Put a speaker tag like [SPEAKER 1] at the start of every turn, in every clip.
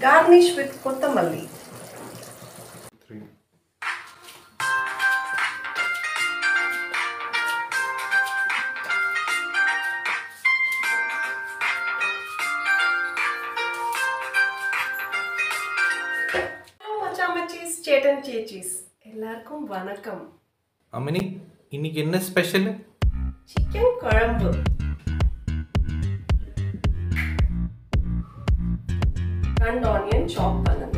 [SPEAKER 1] Garnish with kottamalli.
[SPEAKER 2] 3.
[SPEAKER 1] Chetan Chechis. எல்லாருக்கும் வணக்கம்.
[SPEAKER 2] அம்மினி இன்னைக்கு என்ன ஸ்பெஷல்?
[SPEAKER 1] சிக்கன் குழம்பு. And onion chop பண்ணுங்க.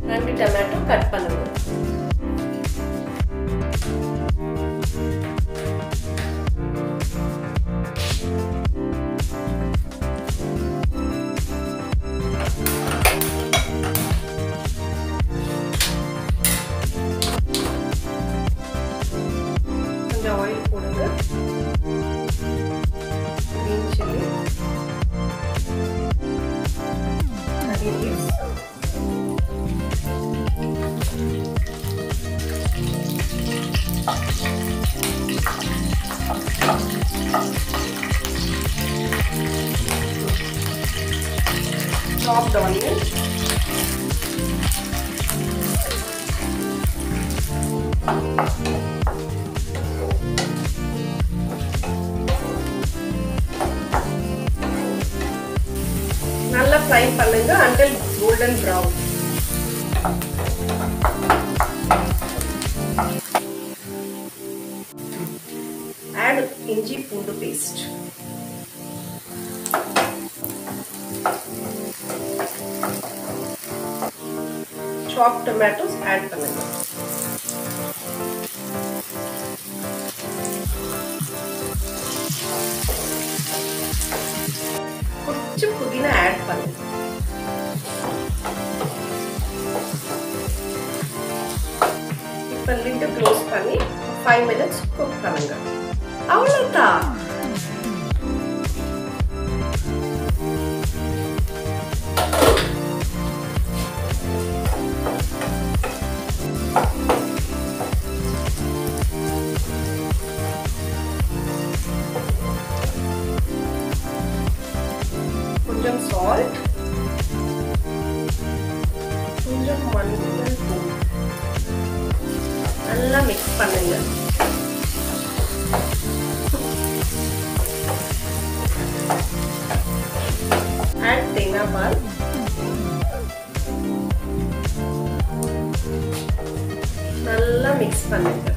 [SPEAKER 1] ரெண்டு டொமேட்டோ கட் பண்ணுங்க. கொஞ்சம் ஆயில் போடுங்க. green chili, curry leaves, chopped onion, நல்லா ஃப்ரை பண்ணுங்க until golden brown. Add இஞ்சி பூண்டு paste. Chopped tomatoes add பண்ணுங்க. கொஞ்சம் புதினா ஆட் பண்ணுங்க. இப்போ லிட் க்ளோஸ் பண்ணி 5 minutes குக் பண்ணுங்க. அவ்வளவுதான். கொஞ்சம் salt, கொஞ்சம் மஞ்சள் தூள், நல்லா மிக்ஸ் பண்ணுங்க. add தேங்காய் பால், நல்லா மிக்ஸ் பண்ணுங்க.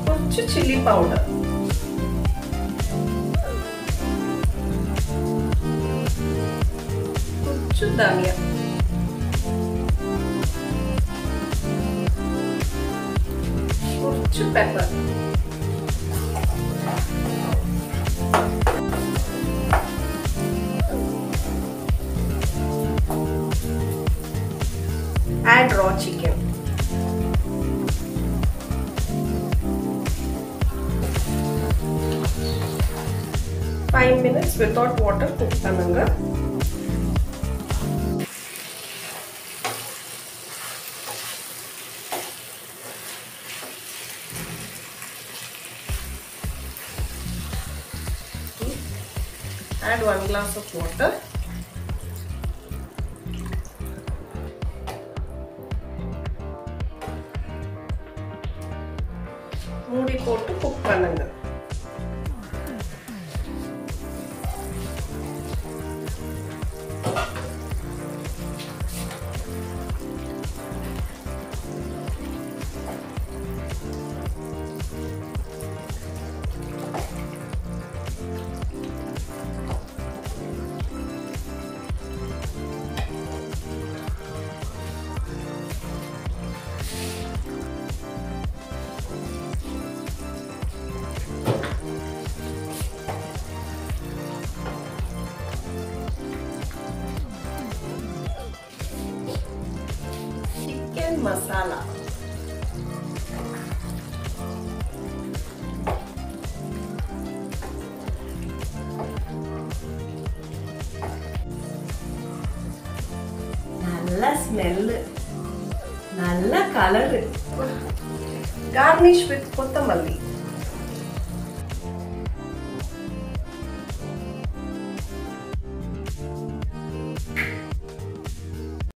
[SPEAKER 1] கொஞ்சம் சில்லி பவுடர், கொஞ்சம் தனியா, கொஞ்சம் pepper, add raw chicken. Five minutes without water cook பண்ணுங்க. Add 1 glass of water. மூடி போட்டு குக் பண்ணுங்க. Chicken masala.
[SPEAKER 3] ஸ்மெல், நல்ல கலர்.
[SPEAKER 1] garnish with கொத்தமல்லி.